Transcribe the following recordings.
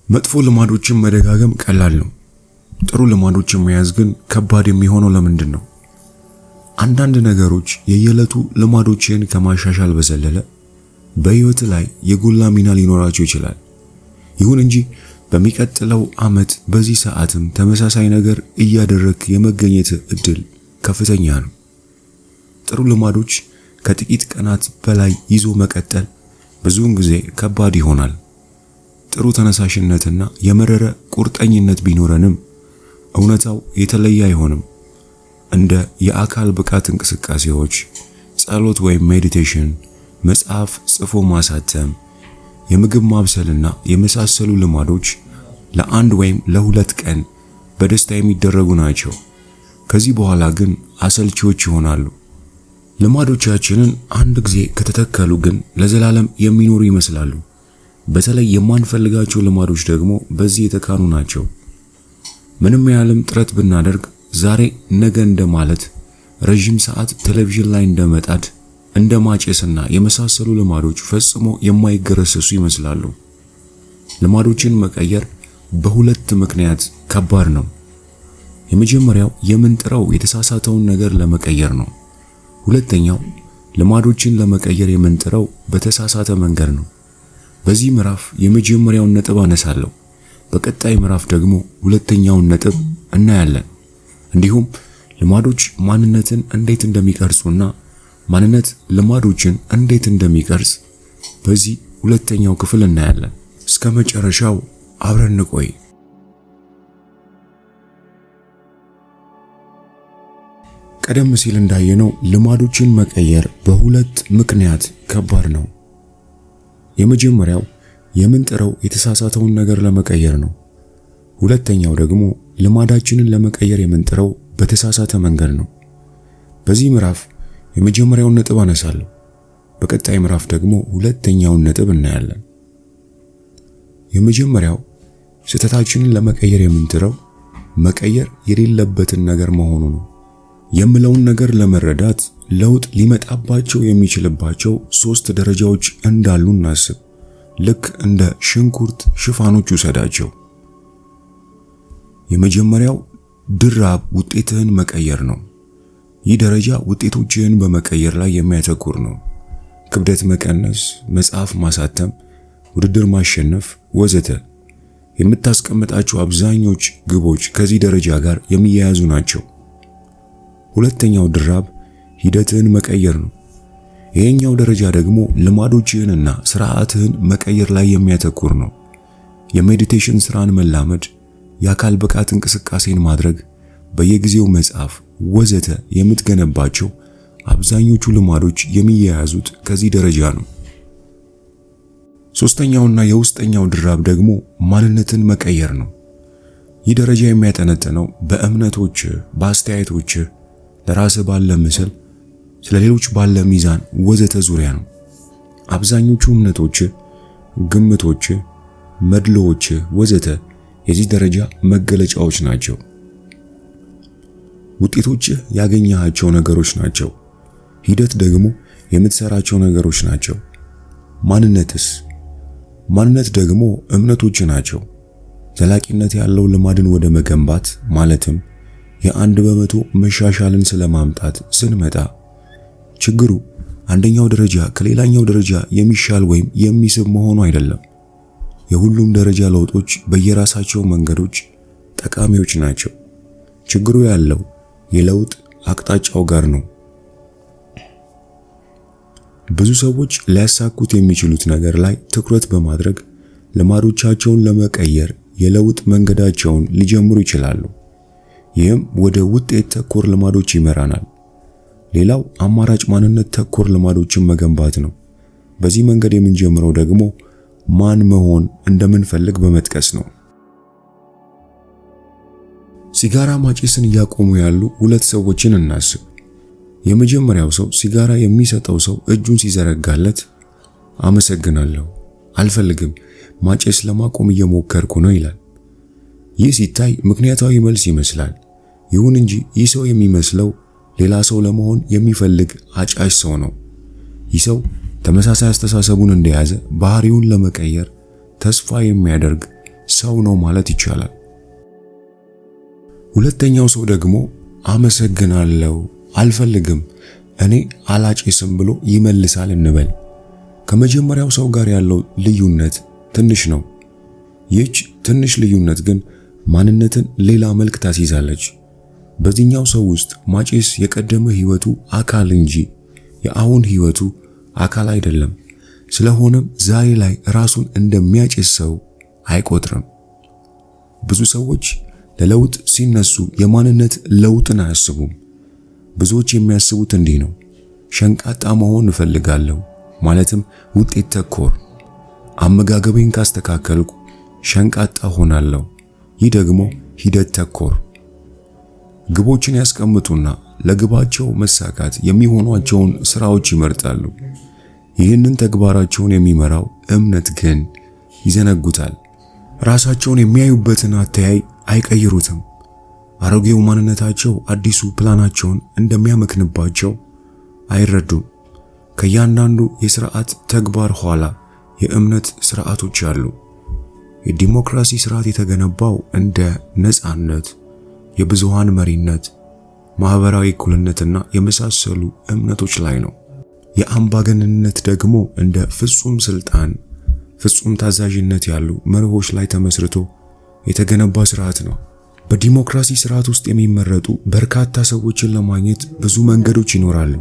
መጥፎ ልማዶችን መደጋገም ቀላል ነው። ጥሩ ልማዶችን መያዝ ግን ከባድ የሚሆነው ለምንድን ነው? አንዳንድ ነገሮች የየዕለቱ ልማዶችን ከማሻሻል በዘለለ በህይወት ላይ የጎላ ሚና ሊኖራቸው ይችላል። ይሁን እንጂ በሚቀጥለው ዓመት በዚህ ሰዓትም ተመሳሳይ ነገር እያደረክ የመገኘት እድል ከፍተኛ ነው። ጥሩ ልማዶች ከጥቂት ቀናት በላይ ይዞ መቀጠል ብዙውን ጊዜ ከባድ ይሆናል። ጥሩ ተነሳሽነትና የመረረ ቁርጠኝነት ቢኖረንም እውነታው የተለየ አይሆንም። እንደ የአካል ብቃት እንቅስቃሴዎች፣ ጸሎት ወይም ሜዲቴሽን፣ መጽሐፍ ጽፎ ማሳተም፣ የምግብ ማብሰልና የመሳሰሉ ልማዶች ለአንድ ወይም ለሁለት ቀን በደስታ የሚደረጉ ናቸው። ከዚህ በኋላ ግን አሰልቺዎች ይሆናሉ። ልማዶቻችንን አንድ ጊዜ ከተተከሉ ግን ለዘላለም የሚኖሩ ይመስላሉ። በተለይ የማንፈልጋቸው ልማዶች ደግሞ በዚህ የተካኑ ናቸው። ምንም ያህልም ጥረት ብናደርግ ዛሬ ነገ እንደማለት፣ ረጅም ሰዓት ቴሌቪዥን ላይ እንደመጣድ፣ እንደማጨስና የመሳሰሉ ልማዶች ፈጽሞ የማይገረሰሱ ይመስላሉ። ልማዶችን መቀየር በሁለት ምክንያት ከባድ ነው። የመጀመሪያው የምንጥረው የተሳሳተውን ነገር ለመቀየር ነው። ሁለተኛው ልማዶችን ለመቀየር የምንጥረው በተሳሳተ መንገድ ነው። በዚህ ምዕራፍ የመጀመሪያውን ነጥብ አነሳለሁ። በቀጣይ ምዕራፍ ደግሞ ሁለተኛውን ነጥብ እናያለን። እንዲሁም ልማዶች ማንነትን እንዴት እንደሚቀርጹና ማንነት ልማዶችን እንዴት እንደሚቀርጽ በዚህ ሁለተኛው ክፍል እናያለን። እስከ መጨረሻው አብረን እንቆይ። ቀደም ሲል እንዳየነው ልማዶችን መቀየር በሁለት ምክንያት ከባድ ነው። የመጀመሪያው የምንጥረው የተሳሳተውን ነገር ለመቀየር ነው። ሁለተኛው ደግሞ ልማዳችንን ለመቀየር የምንጥረው በተሳሳተ መንገድ ነው። በዚህ ምዕራፍ የመጀመሪያውን ነጥብ አነሳለሁ። በቀጣይ ምዕራፍ ደግሞ ሁለተኛውን ነጥብ እናያለን። የመጀመሪያው ስህተታችንን ለመቀየር የምንጥረው መቀየር የሌለበትን ነገር መሆኑ ነው። የምለውን ነገር ለመረዳት ለውጥ ሊመጣባቸው የሚችልባቸው 3 ደረጃዎች እንዳሉ እናስብ። ልክ እንደ ሽንኩርት ሽፋኖች ውሰዳቸው። የመጀመሪያው ድራብ ውጤትህን መቀየር ነው። ይህ ደረጃ ውጤቶችህን በመቀየር ላይ የሚያተኩር ነው። ክብደት መቀነስ፣ መጽሐፍ ማሳተም፣ ውድድር ማሸነፍ ወዘተ። የምታስቀምጣቸው አብዛኞቹ ግቦች ከዚህ ደረጃ ጋር የሚያያዙ ናቸው። ሁለተኛው ድራብ ሂደትህን መቀየር ነው። ይሄኛው ደረጃ ደግሞ ልማዶችህንና ስርዓትህን መቀየር ላይ የሚያተኩር ነው። የሜዲቴሽን ስራን መላመድ፣ የአካል ብቃት እንቅስቃሴን ማድረግ፣ በየጊዜው መጽሐፍ ወዘተ የምትገነባቸው አብዛኞቹ ልማዶች የሚያያዙት ከዚህ ደረጃ ነው። ሶስተኛውና የውስጠኛው ድራብ ደግሞ ማንነትን መቀየር ነው። ይህ ደረጃ የሚያጠነጥነው በእምነቶች፣ በአስተያየቶች፣ ለራስህ ባለ ምስል፣ ስለሌሎች ባለ ሚዛን ወዘተ ዙሪያ ነው። አብዛኞቹ እምነቶች፣ ግምቶች፣ መድሎዎች ወዘተ የዚህ ደረጃ መገለጫዎች ናቸው። ውጤቶች ያገኘሃቸው ነገሮች ናቸው። ሂደት ደግሞ የምትሰራቸው ነገሮች ናቸው። ማንነት ደግሞ እምነቶች ናቸው። ዘላቂነት ያለው ልማድን ወደ መገንባት ማለትም የ1% መሻሻልን ስለማምጣት ስንመጣ ችግሩ አንደኛው ደረጃ ከሌላኛው ደረጃ የሚሻል ወይም የሚስብ መሆኑ አይደለም። የሁሉም ደረጃ ለውጦች በየራሳቸው መንገዶች ጠቃሚዎች ናቸው። ችግሩ ያለው የለውጥ አቅጣጫው ጋር ነው። ብዙ ሰዎች ሊያሳኩት የሚችሉት ነገር ላይ ትኩረት በማድረግ ልማዶቻቸውን ለመቀየር የለውጥ መንገዳቸውን ሊጀምሩ ይችላሉ። ይህም ወደ ውጤት ተኮር ልማዶች ይመራናል። ሌላው አማራጭ ማንነት ተኮር ልማዶችን መገንባት ነው። በዚህ መንገድ የምንጀምረው ደግሞ ማን መሆን እንደምንፈልግ በመጥቀስ ነው። ሲጋራ ማጨስን እያቆሙ ያሉ 2 ሰዎችን እናስብ። የመጀመሪያው ሰው ሲጋራ የሚሰጠው ሰው እጁን ሲዘረጋለት አመሰግናለሁ፣ አልፈልግም፣ ማጨስ ለማቆም እየሞከርኩ ነው ይላል። ይህ ሲታይ ምክንያታዊ መልስ ይመስላል። ይሁን እንጂ ይህ ሰው የሚመስለው ሌላ ሰው ለመሆን የሚፈልግ አጫሽ ሰው ነው። ይህ ሰው ተመሳሳይ አስተሳሰቡን እንደያዘ ባህሪውን ለመቀየር ተስፋ የሚያደርግ ሰው ነው ማለት ይቻላል። ሁለተኛው ሰው ደግሞ አመሰግናለሁ፣ አልፈልግም፣ እኔ አላጨስም ብሎ ይመልሳል እንበል። ከመጀመሪያው ሰው ጋር ያለው ልዩነት ትንሽ ነው። ይህች ትንሽ ልዩነት ግን ማንነትን ሌላ መልክ ታስይዛለች። በዚህኛው ሰው ውስጥ ማጨስ የቀደመ ህይወቱ አካል እንጂ የአሁን ህይወቱ አካል አይደለም። ስለሆነም ዛሬ ላይ ራሱን እንደሚያጨስ ሰው አይቆጥርም። ብዙ ሰዎች ለለውጥ ሲነሱ የማንነት ለውጥን አያስቡም። ብዙዎች የሚያስቡት እንዲህ ነው፣ ሸንቃጣ መሆን እፈልጋለሁ፣ ማለትም ውጤት ተኮር። አመጋገቤን ካስተካከልኩ ሸንቃጣ ሆናለሁ። ይህ ደግሞ ሂደት ተኮር። ግቦችን ያስቀምጡና ለግባቸው መሳካት የሚሆኗቸውን ስራዎች ይመርጣሉ። ይህንን ተግባራቸውን የሚመራው እምነት ግን ይዘነጉታል። ራሳቸውን የሚያዩበትን አተያይ አይቀይሩትም። አሮጌው ማንነታቸው አዲሱ ፕላናቸውን እንደሚያመክንባቸው አይረዱም። ከእያንዳንዱ የሥርዓት ተግባር ኋላ የእምነት ሥርዓቶች አሉ። የዲሞክራሲ ሥርዓት የተገነባው እንደ ነፃነት፣ የብዙሃን መሪነት፣ ማህበራዊ እኩልነትና የመሳሰሉ እምነቶች ላይ ነው። የአምባገነንነት ደግሞ እንደ ፍጹም ስልጣን፣ ፍጹም ታዛዥነት ያሉ መርሆች ላይ ተመስርቶ የተገነባ ሥርዓት ነው። በዲሞክራሲ ሥርዓት ውስጥ የሚመረጡ በርካታ ሰዎችን ለማግኘት ብዙ መንገዶች ይኖራሉ።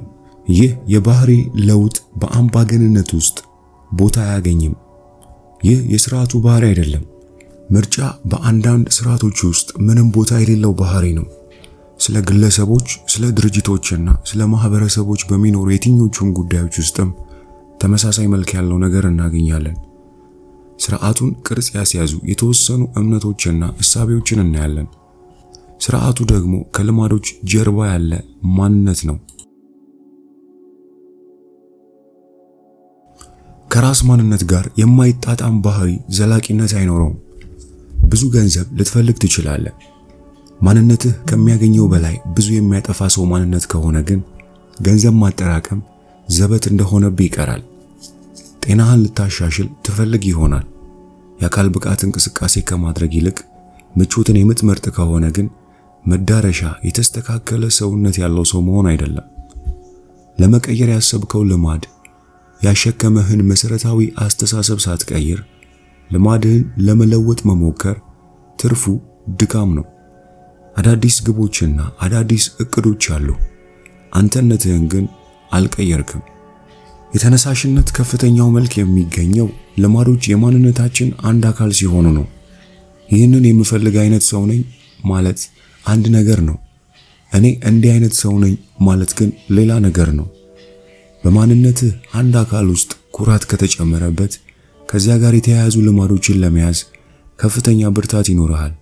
ይህ የባህሪ ለውጥ በአምባገነንነት ውስጥ ቦታ አያገኝም። ይህ የሥርዓቱ ባህሪ አይደለም። ምርጫ በአንዳንድ ሥርዓቶች ውስጥ ምንም ቦታ የሌለው ባህሪ ነው። ስለ ግለሰቦች፣ ስለ ድርጅቶችና ስለ ማህበረሰቦች በሚኖሩ የትኞቹም ጉዳዮች ውስጥም ተመሳሳይ መልክ ያለው ነገር እናገኛለን። ሥርዓቱን ቅርጽ ያስያዙ የተወሰኑ እምነቶችና እሳቤዎችን እናያለን። ሥርዓቱ ደግሞ ከልማዶች ጀርባ ያለ ማንነት ነው። ከራስ ማንነት ጋር የማይጣጣም ባህሪ ዘላቂነት አይኖረውም። ብዙ ገንዘብ ልትፈልግ ትችላለህ። ማንነትህ ከሚያገኘው በላይ ብዙ የሚያጠፋ ሰው ማንነት ከሆነ ግን ገንዘብ ማጠራቀም ዘበት እንደሆነብህ ይቀራል። ጤናህን ልታሻሽል ትፈልግ ይሆናል። የአካል ብቃት እንቅስቃሴ ከማድረግ ይልቅ ምቾትን የምትመርጥ ከሆነ ግን መዳረሻ የተስተካከለ ሰውነት ያለው ሰው መሆን አይደለም። ለመቀየር ያሰብከው ልማድ ያሸከመህን መሰረታዊ አስተሳሰብ ሳትቀይር ልማድህን ለመለወጥ መሞከር ትርፉ ድካም ነው። አዳዲስ ግቦችና አዳዲስ እቅዶች አሉ። አንተነትህን ግን አልቀየርክም። የተነሳሽነት ከፍተኛው መልክ የሚገኘው ልማዶች የማንነታችን አንድ አካል ሲሆኑ ነው። ይህንን የምፈልግ አይነት ሰው ነኝ ማለት አንድ ነገር ነው። እኔ እንዲህ አይነት ሰው ነኝ ማለት ግን ሌላ ነገር ነው። በማንነትህ አንድ አካል ውስጥ ኩራት ከተጨመረበት ከዚያ ጋር የተያያዙ ልማዶችን ለመያዝ ከፍተኛ ብርታት ይኖርሃል።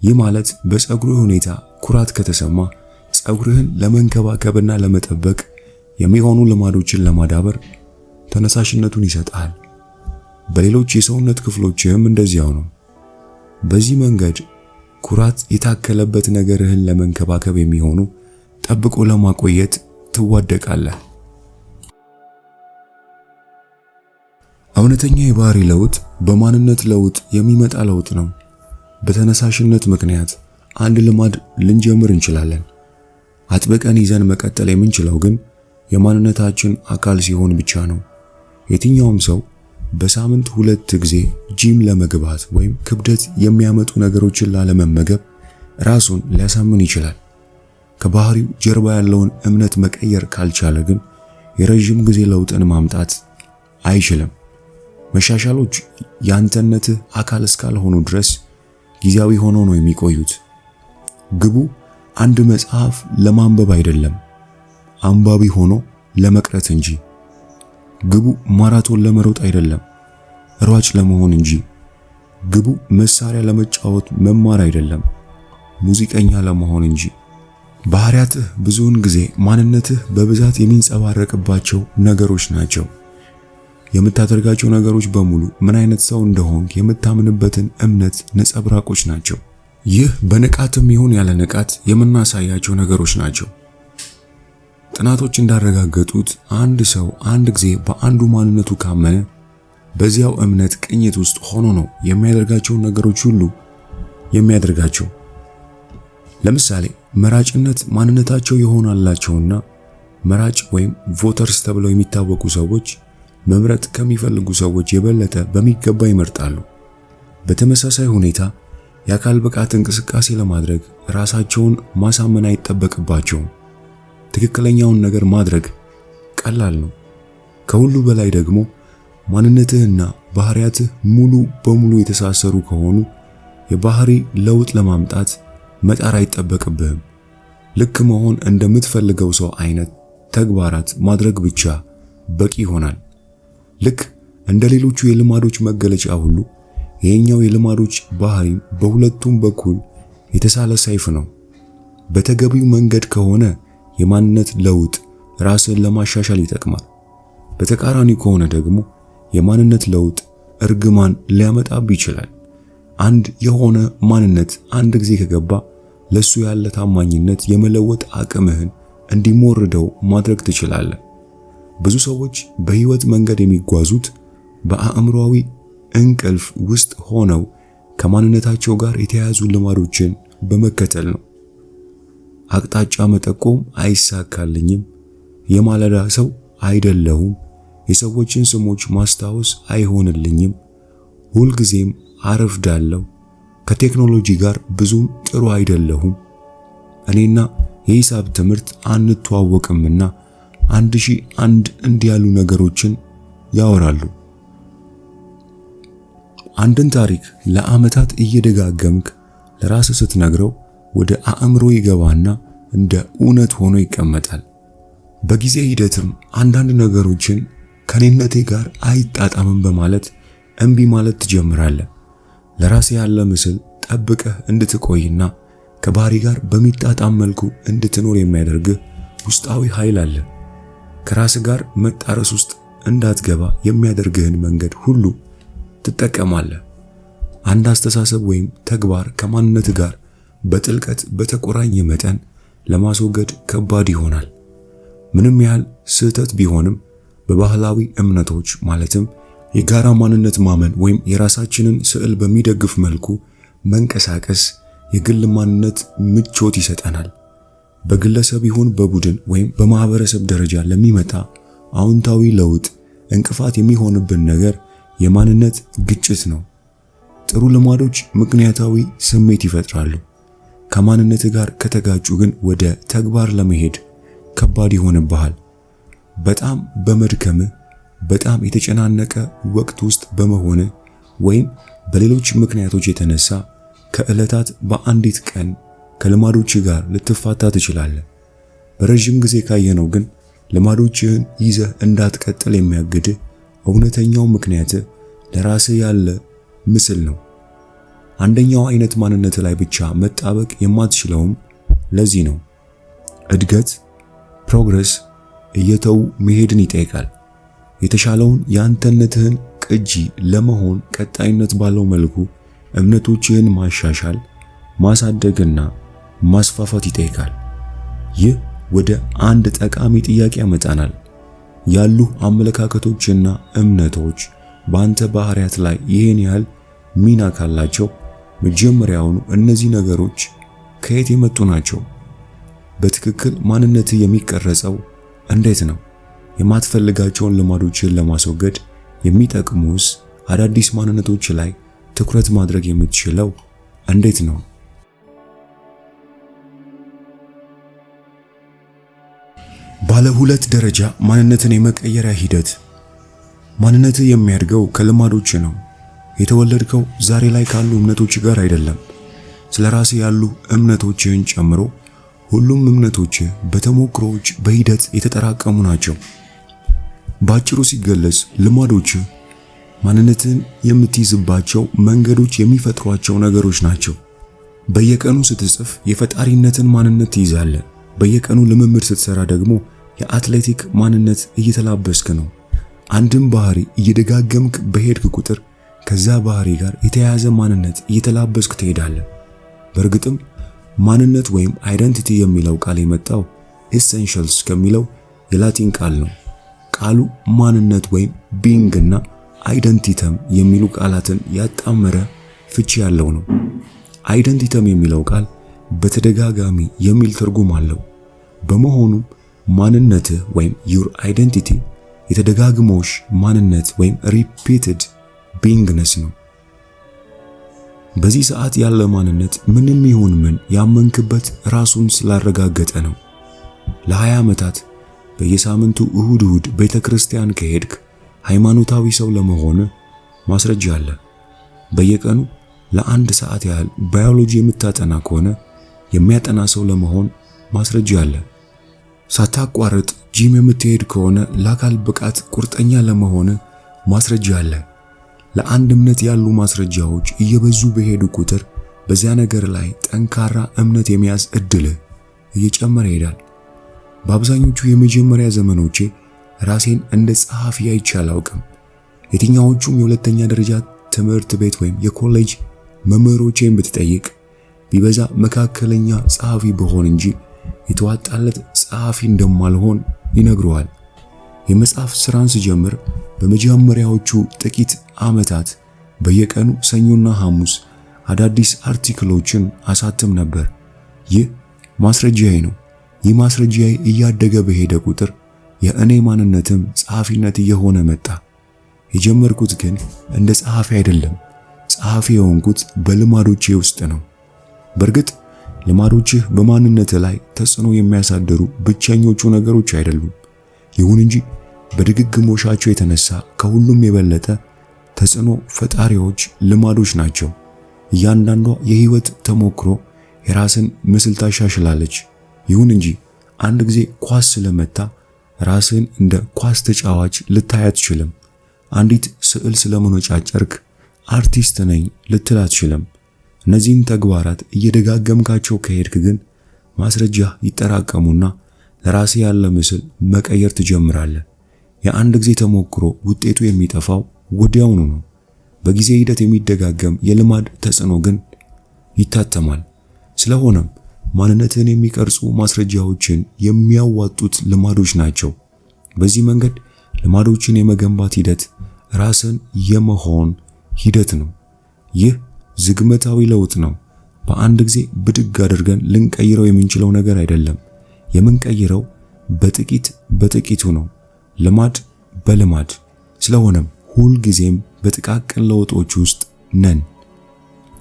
ይህ ማለት በፀጉርህ ሁኔታ ኩራት ከተሰማ ፀጉርህን ለመንከባከብና ለመጠበቅ የሚሆኑ ልማዶችን ለማዳበር ተነሳሽነቱን ይሰጣል። በሌሎች የሰውነት ክፍሎችህም እንደዚያው ነው። በዚህ መንገድ ኩራት የታከለበት ነገርህን ለመንከባከብ የሚሆኑ ጠብቆ ለማቆየት ትዋደቃለህ። እውነተኛ የባህሪ ለውጥ በማንነት ለውጥ የሚመጣ ለውጥ ነው። በተነሳሽነት ምክንያት አንድ ልማድ ልንጀምር እንችላለን። አጥብቀን ይዘን መቀጠል የምንችለው ግን የማንነታችን አካል ሲሆን ብቻ ነው። የትኛውም ሰው በሳምንት 2 ጊዜ ጂም ለመግባት ወይም ክብደት የሚያመጡ ነገሮችን ላለመመገብ ራሱን ሊያሳምን ይችላል። ከባህሪው ጀርባ ያለውን እምነት መቀየር ካልቻለ ግን የረጅም ጊዜ ለውጥን ማምጣት አይችልም። መሻሻሎች ያንተነትህ አካል እስካልሆኑ ድረስ ጊዜያዊ ሆኖ ነው የሚቆዩት። ግቡ አንድ መጽሐፍ ለማንበብ አይደለም፣ አንባቢ ሆኖ ለመቅረት እንጂ። ግቡ ማራቶን ለመሮጥ አይደለም፣ ሯጭ ለመሆን እንጂ። ግቡ መሳሪያ ለመጫወት መማር አይደለም፣ ሙዚቀኛ ለመሆን እንጂ። ባህሪያትህ ብዙውን ጊዜ ማንነትህ በብዛት የሚንጸባረቅባቸው ነገሮች ናቸው። የምታደርጋቸው ነገሮች በሙሉ ምን አይነት ሰው እንደሆንክ የምታምንበትን እምነት ነጸብራቆች ናቸው። ይህ በንቃትም ይሁን ያለ ንቃት የምናሳያቸው ነገሮች ናቸው። ጥናቶች እንዳረጋገጡት አንድ ሰው አንድ ጊዜ በአንዱ ማንነቱ ካመነ በዚያው እምነት ቅኝት ውስጥ ሆኖ ነው የሚያደርጋቸውን ነገሮች ሁሉ የሚያደርጋቸው። ለምሳሌ መራጭነት ማንነታቸው የሆነላቸውና መራጭ ወይም ቮተርስ ተብለው የሚታወቁ ሰዎች መምረጥ ከሚፈልጉ ሰዎች የበለጠ በሚገባ ይመርጣሉ። በተመሳሳይ ሁኔታ የአካል ብቃት እንቅስቃሴ ለማድረግ ራሳቸውን ማሳመን አይጠበቅባቸውም። ትክክለኛውን ነገር ማድረግ ቀላል ነው። ከሁሉ በላይ ደግሞ ማንነትህና ባህሪያትህ ሙሉ በሙሉ የተሳሰሩ ከሆኑ የባህሪ ለውጥ ለማምጣት መጣር አይጠበቅብህም። ልክ መሆን እንደምትፈልገው ሰው አይነት ተግባራት ማድረግ ብቻ በቂ ይሆናል። ልክ እንደ ሌሎቹ የልማዶች መገለጫ ሁሉ ይሄኛው የልማዶች ባህሪም በሁለቱም በኩል የተሳለ ሰይፍ ነው። በተገቢው መንገድ ከሆነ የማንነት ለውጥ ራስን ለማሻሻል ይጠቅማል። በተቃራኒ ከሆነ ደግሞ የማንነት ለውጥ እርግማን ሊያመጣብ ይችላል። አንድ የሆነ ማንነት አንድ ጊዜ ከገባ ለሱ ያለ ታማኝነት የመለወጥ አቅምህን እንዲሞርደው ማድረግ ትችላለህ። ብዙ ሰዎች በህይወት መንገድ የሚጓዙት በአእምሮአዊ እንቅልፍ ውስጥ ሆነው ከማንነታቸው ጋር የተያያዙ ልማዶችን በመከተል ነው። አቅጣጫ መጠቆም አይሳካልኝም፣ የማለዳ ሰው አይደለሁም፣ የሰዎችን ስሞች ማስታወስ አይሆንልኝም፣ ሁልጊዜም አረፍዳለሁ፣ ከቴክኖሎጂ ጋር ብዙም ጥሩ አይደለሁም፣ እኔና የሂሳብ ትምህርት አንተዋወቅምና 1001 እንዲያሉ ነገሮችን ያወራሉ። አንድን ታሪክ ለዓመታት እየደጋገምክ ለራስህ ስትነግረው ወደ አእምሮ ይገባና እንደ እውነት ሆኖ ይቀመጣል። በጊዜ ሂደትም አንዳንድ ነገሮችን ከኔነቴ ጋር አይጣጣምም በማለት እምቢ ማለት ትጀምራለህ። ለራስህ ያለ ምስል ጠብቀህ እንድትቆይና ከባህሪ ጋር በሚጣጣም መልኩ እንድትኖር የሚያደርግህ ውስጣዊ ኃይል አለ። ከራስህ ጋር መጣረስ ውስጥ እንዳትገባ የሚያደርግህን መንገድ ሁሉ ትጠቀማለህ። አንድ አስተሳሰብ ወይም ተግባር ከማንነት ጋር በጥልቀት በተቆራኘ መጠን ለማስወገድ ከባድ ይሆናል። ምንም ያህል ስህተት ቢሆንም በባህላዊ እምነቶች ማለትም የጋራ ማንነት ማመን ወይም የራሳችንን ስዕል በሚደግፍ መልኩ መንቀሳቀስ የግል ማንነት ምቾት ይሰጠናል። በግለሰብ ይሁን በቡድን ወይም በማህበረሰብ ደረጃ ለሚመጣ አዎንታዊ ለውጥ እንቅፋት የሚሆንብን ነገር የማንነት ግጭት ነው። ጥሩ ልማዶች ምክንያታዊ ስሜት ይፈጥራሉ። ከማንነት ጋር ከተጋጩ ግን ወደ ተግባር ለመሄድ ከባድ ይሆንብሃል። በጣም በመድከምህ፣ በጣም የተጨናነቀ ወቅት ውስጥ በመሆንህ ወይም በሌሎች ምክንያቶች የተነሳ ከዕለታት በአንዲት ቀን ከልማዶች ጋር ልትፋታ ትችላለህ። በረጅም ጊዜ ካየነው ግን ልማዶችህን ይዘህ እንዳትቀጥል የሚያግድህ እውነተኛው ምክንያት ለራስህ ያለ ምስል ነው። አንደኛው አይነት ማንነት ላይ ብቻ መጣበቅ የማትችለውም ለዚህ ነው። እድገት ፕሮግረስ እየተው መሄድን ይጠይቃል። የተሻለውን የአንተነትህን ቅጂ ለመሆን ቀጣይነት ባለው መልኩ እምነቶችህን ማሻሻል፣ ማሳደግና ማስፋፋት ይጠይቃል። ይህ ወደ አንድ ጠቃሚ ጥያቄ ያመጣናል። ያሉ አመለካከቶችና እምነቶች በአንተ ባህሪያት ላይ ይህን ያህል ሚና ካላቸው መጀመሪያውኑ እነዚህ ነገሮች ከየት የመጡ ናቸው? በትክክል ማንነትህ የሚቀረጸው እንዴት ነው? የማትፈልጋቸውን ልማዶችን ለማስወገድ የሚጠቅሙስ አዳዲስ ማንነቶች ላይ ትኩረት ማድረግ የምትችለው እንዴት ነው? ባለ ሁለት ደረጃ ማንነትን የመቀየሪያ ሂደት። ማንነትህ የሚያድገው ከልማዶች ነው። የተወለድከው ዛሬ ላይ ካሉ እምነቶች ጋር አይደለም። ስለራስህ ያሉ እምነቶችህን ጨምሮ ሁሉም እምነቶችህ በተሞክሮዎች በሂደት የተጠራቀሙ ናቸው። ባጭሩ ሲገለጽ ልማዶችህ ማንነትን የምትይዝባቸው መንገዶች የሚፈጥሯቸው ነገሮች ናቸው። በየቀኑ ስትጽፍ የፈጣሪነትን ማንነት ትይዛለህ። በየቀኑ ልምምድ ስትሰራ ደግሞ የአትሌቲክ ማንነት እየተላበስክ ነው። አንድም ባህሪ እየደጋገምክ በሄድክ ቁጥር ከዛ ባህሪ ጋር የተያያዘ ማንነት እየተላበስክ ትሄዳለህ። በእርግጥም ማንነት ወይም አይደንቲቲ የሚለው ቃል የመጣው ኤሰንሻልስ ከሚለው የላቲን ቃል ነው። ቃሉ ማንነት ወይም ቢንግ እና አይደንቲተም የሚሉ ቃላትን ያጣመረ ፍቺ ያለው ነው። አይደንቲተም የሚለው ቃል በተደጋጋሚ የሚል ትርጉም አለው። በመሆኑም ማንነትህ ወይም your identity የተደጋግሞሽ ማንነት ወይም repeated beingness ነው። በዚህ ሰዓት ያለ ማንነት ምንም ይሁን ምን ያመንክበት ራሱን ስላረጋገጠ ነው። ለ20 ዓመታት በየሳምንቱ እሁድ ቤተክርስቲያን ከሄድክ ሃይማኖታዊ ሰው ለመሆን ማስረጃ አለ። በየቀኑ ለ1 ሰዓት ያህል ባዮሎጂ የምታጠና ከሆነ የሚያጠና ሰው ለመሆን ማስረጃ አለ። ሳታቋርጥ ጂም የምትሄድ ከሆነ ለአካል ብቃት ቁርጠኛ ለመሆን ማስረጃ አለ። ለአንድ እምነት ያሉ ማስረጃዎች እየበዙ በሄዱ ቁጥር በዚያ ነገር ላይ ጠንካራ እምነት የመያዝ እድልህ እየጨመረ ይሄዳል። በአብዛኞቹ የመጀመሪያ ዘመኖቼ ራሴን እንደ ጸሐፊ አይቼ አላውቅም። የትኛዎቹም የሁለተኛ ደረጃ ትምህርት ቤት ወይም የኮሌጅ መምህሮቼን ብትጠይቅ ቢበዛ መካከለኛ ጸሐፊ በሆን እንጂ የተዋጣለት ጸሐፊ እንደማልሆን ይነግረዋል። የመጽሐፍ ስራን ስጀምር በመጀመሪያዎቹ ጥቂት ዓመታት በየቀኑ ሰኞና ሐሙስ አዳዲስ አርቲክሎችን አሳትም ነበር። ይህ ማስረጃዬ ነው። ይህ ማስረጃዬ እያደገ በሄደ ቁጥር የእኔ ማንነትም ጸሐፊነት እየሆነ መጣ። የጀመርኩት ግን እንደ ጸሐፊ አይደለም። ጸሐፊ የሆንኩት በልማዶቼ ውስጥ ነው። በእርግጥ ልማዶችህ በማንነት ላይ ተጽዕኖ የሚያሳድሩ ብቸኞቹ ነገሮች አይደሉም። ይሁን እንጂ በድግግሞሻቸው የተነሳ ከሁሉም የበለጠ ተጽዕኖ ፈጣሪዎች ልማዶች ናቸው። እያንዳንዷ የህይወት ተሞክሮ የራስን ምስል ታሻሽላለች። ይሁን እንጂ አንድ ጊዜ ኳስ ስለመታ ራስን እንደ ኳስ ተጫዋች ልታይ አትችልም። አንዲት ስዕል ስለመነጫጨርክ አርቲስት ነኝ ልትል አትችልም። እነዚህን ተግባራት እየደጋገምካቸው ከሄድክ ግን ማስረጃ ይጠራቀሙና ለራስ ያለ ምስል መቀየር ትጀምራለህ። የአንድ ጊዜ ተሞክሮ ውጤቱ የሚጠፋው ወዲያውኑ ነው። በጊዜ ሂደት የሚደጋገም የልማድ ተጽዕኖ ግን ይታተማል። ስለሆነም ማንነትን የሚቀርጹ ማስረጃዎችን የሚያዋጡት ልማዶች ናቸው። በዚህ መንገድ ልማዶችን የመገንባት ሂደት ራስን የመሆን ሂደት ነው። ይህ ዝግመታዊ ለውጥ ነው። በአንድ ጊዜ ብድግ አድርገን ልንቀይረው የምንችለው ነገር አይደለም። የምንቀይረው በጥቂቱ ነው፣ ልማድ በልማድ። ስለሆነም ሁል ጊዜም በጥቃቅን ለውጦች ውስጥ ነን።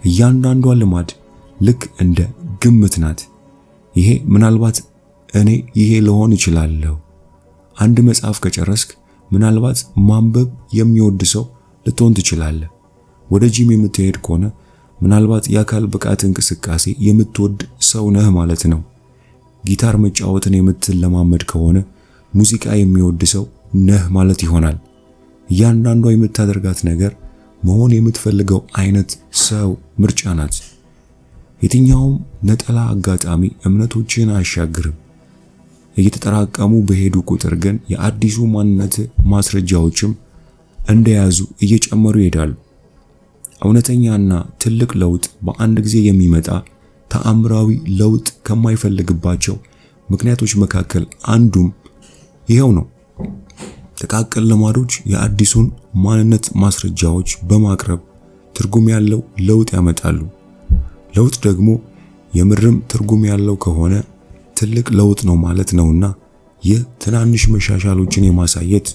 እያንዳንዷ ልማድ ልክ እንደ ግምት ናት። ይሄ ምናልባት እኔ ይሄ ልሆን እችላለሁ። አንድ መጽሐፍ ከጨረስክ ምናልባት ማንበብ የሚወድ ሰው ልትሆን ትችላለህ። ወደ ጂም የምትሄድ ከሆነ ምናልባት የአካል ብቃት እንቅስቃሴ የምትወድ ሰው ነህ ማለት ነው። ጊታር መጫወትን የምትለማመድ ከሆነ ሙዚቃ የሚወድ ሰው ነህ ማለት ይሆናል። እያንዳንዷ የምታደርጋት ነገር መሆን የምትፈልገው አይነት ሰው ምርጫ ናት። የትኛውም ነጠላ አጋጣሚ እምነቶችን አያሻግርም። እየተጠራቀሙ በሄዱ ቁጥር ግን የአዲሱ ማንነት ማስረጃዎችም እንደያዙ እየጨመሩ ይሄዳሉ። እውነተኛና ትልቅ ለውጥ በአንድ ጊዜ የሚመጣ ተአምራዊ ለውጥ ከማይፈልግባቸው ምክንያቶች መካከል አንዱም ይሄው ነው። ጥቃቅን ልማዶች የአዲሱን ማንነት ማስረጃዎች በማቅረብ ትርጉም ያለው ለውጥ ያመጣሉ። ለውጥ ደግሞ የምርም ትርጉም ያለው ከሆነ ትልቅ ለውጥ ነው ማለት ነውና ይህ ትናንሽ መሻሻሎችን የማሳየት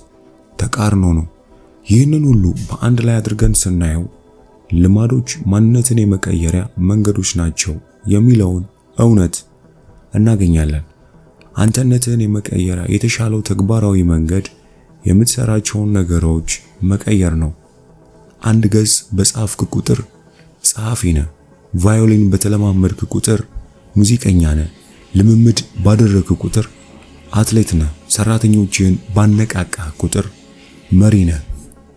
ተቃርኖ ነው። ይህንን ሁሉ በአንድ ላይ አድርገን ስናየው ልማዶች ማንነትን የመቀየሪያ መንገዶች ናቸው የሚለውን እውነት እናገኛለን። አንተነትን የመቀየሪያ የተሻለው ተግባራዊ መንገድ የምትሰራቸውን ነገሮች መቀየር ነው። አንድ ገጽ በጻፍክ ቁጥር ጸሐፊ ነህ። ቫዮሊን በተለማመድክ ቁጥር ሙዚቀኛ ነህ። ልምምድ ባደረግክ ቁጥር አትሌት ነህ። ሰራተኞችን ባነቃቃህ ቁጥር መሪ ነህ።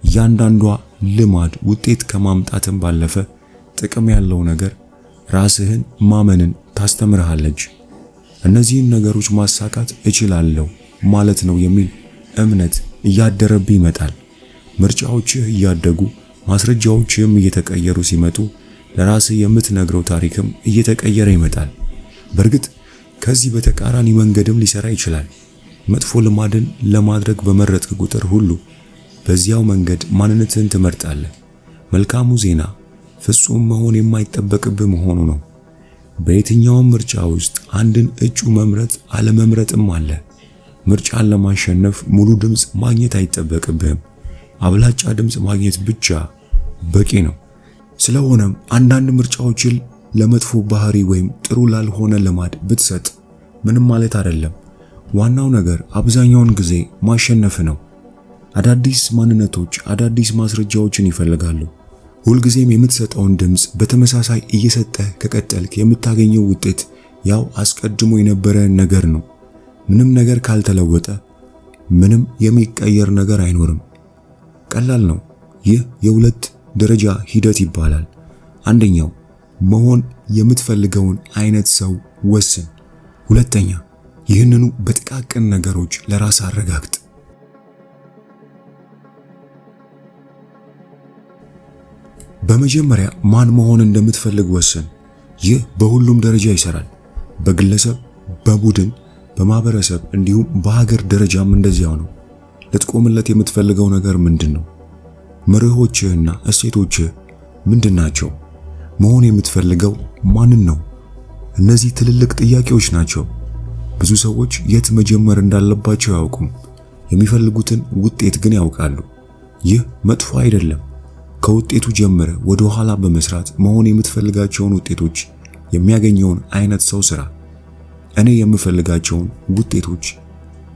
እያንዳንዷ ልማድ ውጤት ከማምጣትም ባለፈ ጥቅም ያለው ነገር ራስህን ማመንን ታስተምርሃለች። እነዚህን ነገሮች ማሳካት እችላለሁ ማለት ነው የሚል እምነት እያደረብህ ይመጣል። ምርጫዎችህ እያደጉ ማስረጃዎችህም እየተቀየሩ ሲመጡ ለራስህ የምትነግረው ታሪክም እየተቀየረ ይመጣል። በእርግጥ ከዚህ በተቃራኒ መንገድም ሊሰራ ይችላል። መጥፎ ልማድን ለማድረግ በመረጥክ ቁጥር ሁሉ በዚያው መንገድ ማንነትህን ትመርጣለህ። መልካሙ ዜና ፍጹም መሆን የማይጠበቅብህ መሆኑ ነው። በየትኛውም ምርጫ ውስጥ አንድን እጩ መምረጥ አለመምረጥም አለ። ምርጫን ለማሸነፍ ሙሉ ድምፅ ማግኘት አይጠበቅብህም። አብላጫ ድምፅ ማግኘት ብቻ በቂ ነው። ስለሆነም አንዳንድ ምርጫዎችን ለመጥፎ ባህሪ ወይም ጥሩ ላልሆነ ልማድ ብትሰጥ ምንም ማለት አይደለም። ዋናው ነገር አብዛኛውን ጊዜ ማሸነፍ ነው። አዳዲስ ማንነቶች አዳዲስ ማስረጃዎችን ይፈልጋሉ። ሁልጊዜም የምትሰጠውን ድምፅ በተመሳሳይ እየሰጠህ ከቀጠልክ የምታገኘው ውጤት ያው አስቀድሞ የነበረ ነገር ነው። ምንም ነገር ካልተለወጠ ምንም የሚቀየር ነገር አይኖርም። ቀላል ነው። ይህ የሁለት ደረጃ ሂደት ይባላል። አንደኛው መሆን የምትፈልገውን አይነት ሰው ወስን። ሁለተኛ ይህንኑ በጥቃቅን ነገሮች ለራስ አረጋግጥ። በመጀመሪያ ማን መሆን እንደምትፈልግ ወስን። ይህ በሁሉም ደረጃ ይሰራል። በግለሰብ፣ በቡድን፣ በማህበረሰብ እንዲሁም በሀገር ደረጃም እንደዚያው ነው። ልትቆምለት የምትፈልገው ነገር ምንድነው? መርሆችህና እሴቶችህ ምንድናቸው? መሆን የምትፈልገው ማንን ነው? እነዚህ ትልልቅ ጥያቄዎች ናቸው። ብዙ ሰዎች የት መጀመር እንዳለባቸው አያውቁም። የሚፈልጉትን ውጤት ግን ያውቃሉ። ይህ መጥፎ አይደለም። ከውጤቱ ጀምረ ወደ ኋላ በመስራት መሆን የምትፈልጋቸውን ውጤቶች የሚያገኘውን አይነት ሰው ስራ። እኔ የምፈልጋቸውን ውጤቶች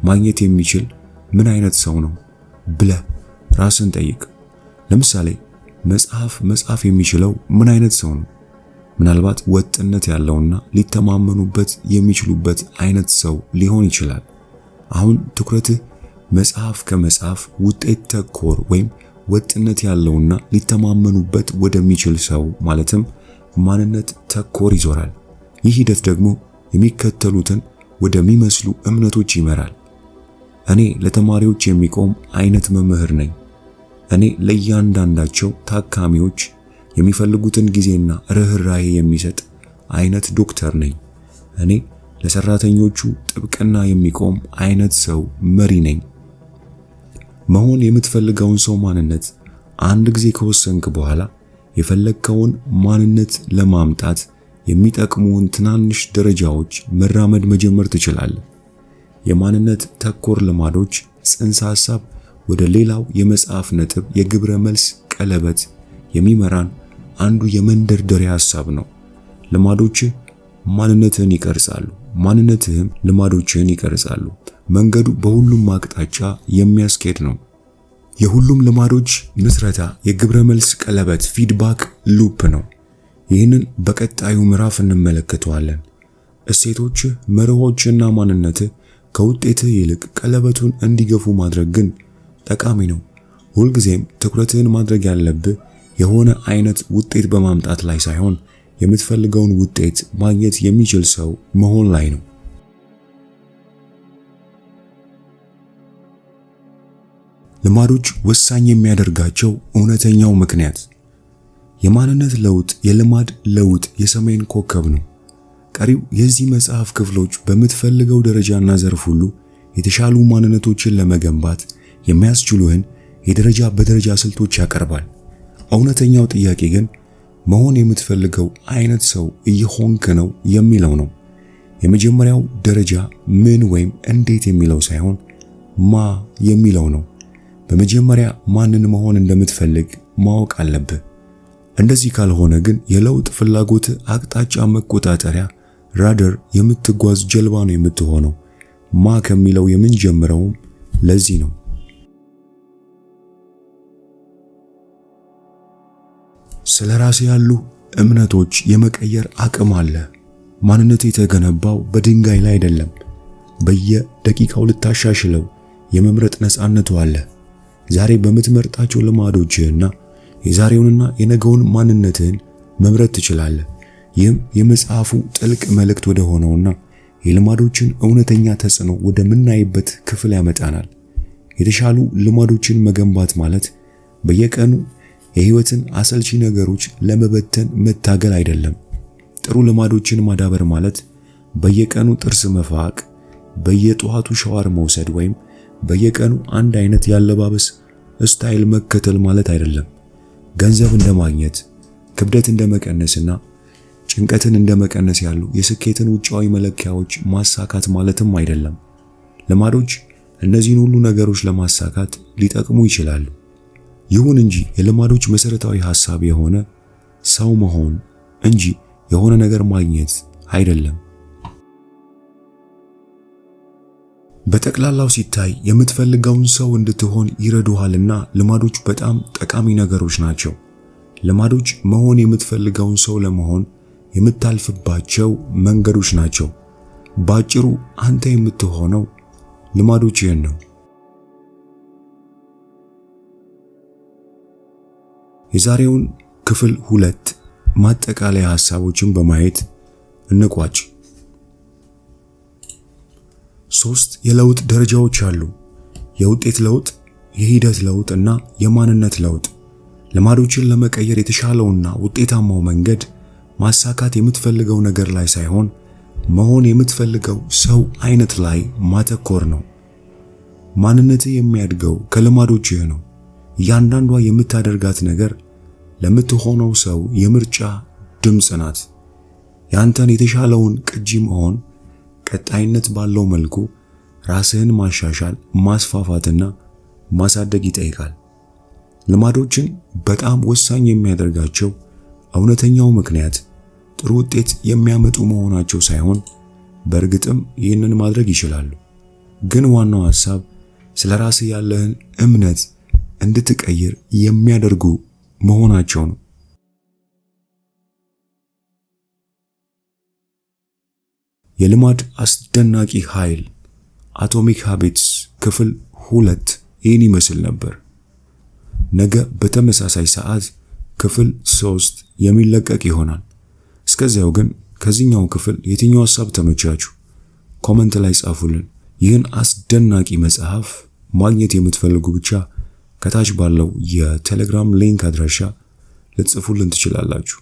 ማግኘት የሚችል ምን አይነት ሰው ነው ብለህ ራስን ጠይቅ። ለምሳሌ መጽሐፍ የሚችለው ምን አይነት ሰው ነው? ምናልባት ወጥነት ያለውና ሊተማመኑበት የሚችሉበት አይነት ሰው ሊሆን ይችላል። አሁን ትኩረትህ መጽሐፍ ከመጽሐፍ ውጤት ተኮር ወይም ወጥነት ያለውና ሊተማመኑበት ወደሚችል ሰው ማለትም ማንነት ተኮር ይዞራል። ይህ ሂደት ደግሞ የሚከተሉትን ወደሚመስሉ እምነቶች ይመራል። እኔ ለተማሪዎች የሚቆም አይነት መምህር ነኝ። እኔ ለእያንዳንዳቸው ታካሚዎች የሚፈልጉትን ጊዜና ርህራሄ የሚሰጥ አይነት ዶክተር ነኝ። እኔ ለሰራተኞቹ ጥብቅና የሚቆም አይነት ሰው መሪ ነኝ። መሆን የምትፈልገውን ሰው ማንነት አንድ ጊዜ ከወሰንክ በኋላ የፈለግከውን ማንነት ለማምጣት የሚጠቅሙን ትናንሽ ደረጃዎች መራመድ መጀመር ትችላለህ። የማንነት ተኮር ልማዶች ጽንሰ ሐሳብ ወደ ሌላው የመጽሐፍ ነጥብ የግብረ መልስ ቀለበት የሚመራን አንዱ የመንደርደሪያ ሐሳብ ነው። ልማዶችህ ማንነትህን ይቀርጻሉ፣ ማንነትህም ልማዶችህን ይቀርጻሉ። መንገዱ በሁሉም አቅጣጫ የሚያስኬድ ነው። የሁሉም ልማዶች ምስረታ የግብረ መልስ ቀለበት ፊድባክ ሉፕ ነው። ይህንን በቀጣዩ ምዕራፍ እንመለከተዋለን። እሴቶችህ፣ መርሆችና ማንነትህ ከውጤትህ ይልቅ ቀለበቱን እንዲገፉ ማድረግ ግን ጠቃሚ ነው። ሁልጊዜም ትኩረትህን ማድረግ ያለብህ የሆነ አይነት ውጤት በማምጣት ላይ ሳይሆን የምትፈልገውን ውጤት ማግኘት የሚችል ሰው መሆን ላይ ነው። ልማዶች ወሳኝ የሚያደርጋቸው እውነተኛው ምክንያት የማንነት ለውጥ፣ የልማድ ለውጥ የሰሜን ኮከብ ነው። ቀሪው የዚህ መጽሐፍ ክፍሎች በምትፈልገው ደረጃና ዘርፍ ሁሉ የተሻሉ ማንነቶችን ለመገንባት የሚያስችሉህን የደረጃ በደረጃ ስልቶች ያቀርባል። እውነተኛው ጥያቄ ግን መሆን የምትፈልገው አይነት ሰው እየሆንክ ነው የሚለው ነው። የመጀመሪያው ደረጃ ምን ወይም እንዴት የሚለው ሳይሆን ማ የሚለው ነው። በመጀመሪያ ማንን መሆን እንደምትፈልግ ማወቅ አለብህ። እንደዚህ ካልሆነ ግን የለውጥ ፍላጎት አቅጣጫ መቆጣጠሪያ ራደር የምትጓዝ ጀልባ ነው የምትሆነው። ማ ከሚለው የምንጀምረውም ለዚህ ነው። ስለራሴ ያሉ እምነቶች የመቀየር አቅም አለ። ማንነት የተገነባው በድንጋይ ላይ አይደለም። በየደቂቃው ልታሻሽለው የመምረጥ ነፃነቱ አለ። ዛሬ በምትመርጣቸው ልማዶችህና የዛሬውንና የነገውን ማንነትህን መምረጥ ትችላለህ። ይህም የመጽሐፉ ጥልቅ መልእክት ወደ ሆነውና የልማዶችን እውነተኛ ተጽዕኖ ወደምናይበት ክፍል ያመጣናል። የተሻሉ ልማዶችን መገንባት ማለት በየቀኑ የህይወትን አሰልቺ ነገሮች ለመበተን መታገል አይደለም። ጥሩ ልማዶችን ማዳበር ማለት በየቀኑ ጥርስ መፋቅ፣ በየጠዋቱ ሻወር መውሰድ ወይም በየቀኑ አንድ አይነት ያለባበስ ስታይል መከተል ማለት አይደለም። ገንዘብ እንደማግኘት፣ ክብደት እንደመቀነስና ጭንቀትን እንደመቀነስ ያሉ የስኬትን ውጫዊ መለኪያዎች ማሳካት ማለትም አይደለም። ልማዶች እነዚህን ሁሉ ነገሮች ለማሳካት ሊጠቅሙ ይችላሉ። ይሁን እንጂ የልማዶች መሰረታዊ ሐሳብ የሆነ ሰው መሆን እንጂ የሆነ ነገር ማግኘት አይደለም። በጠቅላላው ሲታይ የምትፈልገውን ሰው እንድትሆን ይረዱሃልና ልማዶች በጣም ጠቃሚ ነገሮች ናቸው። ልማዶች መሆን የምትፈልገውን ሰው ለመሆን የምታልፍባቸው መንገዶች ናቸው። ባጭሩ አንተ የምትሆነው ልማዶችህን ነው። የዛሬውን ክፍል 2 ማጠቃለያ ሐሳቦችን በማየት እንቋጭ። 3 የለውጥ ደረጃዎች አሉ። የውጤት ለውጥ፣ የሂደት ለውጥ እና የማንነት ለውጥ። ልማዶችን ለመቀየር የተሻለውና ውጤታማው መንገድ ማሳካት የምትፈልገው ነገር ላይ ሳይሆን መሆን የምትፈልገው ሰው አይነት ላይ ማተኮር ነው። ማንነትህ የሚያድገው ከልማዶችህ ነው። እያንዳንዷ የምታደርጋት ነገር ለምትሆነው ሰው የምርጫ ድምፅ ናት። ያንተን የተሻለውን ቅጂ መሆን ቀጣይነት ባለው መልኩ ራስህን ማሻሻል፣ ማስፋፋትና ማሳደግ ይጠይቃል። ልማዶችን በጣም ወሳኝ የሚያደርጋቸው እውነተኛው ምክንያት ጥሩ ውጤት የሚያመጡ መሆናቸው ሳይሆን በእርግጥም ይህንን ማድረግ ይችላሉ። ግን ዋናው ሐሳብ ስለ ራስህ ያለህን እምነት እንድትቀይር የሚያደርጉ መሆናቸው ነው። የልማድ አስደናቂ ኃይል አቶሚክ ሃቢትስ ክፍል 2 ይህን ይመስል ነበር። ነገ በተመሳሳይ ሰዓት ክፍል 3 የሚለቀቅ ይሆናል። እስከዚያው ግን ከዚህኛው ክፍል የትኛው ሐሳብ ተመቻችሁ? ኮሜንት ላይ ጻፉልን። ይህን አስደናቂ መጽሐፍ ማግኘት የምትፈልጉ ብቻ ከታች ባለው የቴሌግራም ሊንክ አድራሻ ልትጽፉልን ትችላላችሁ።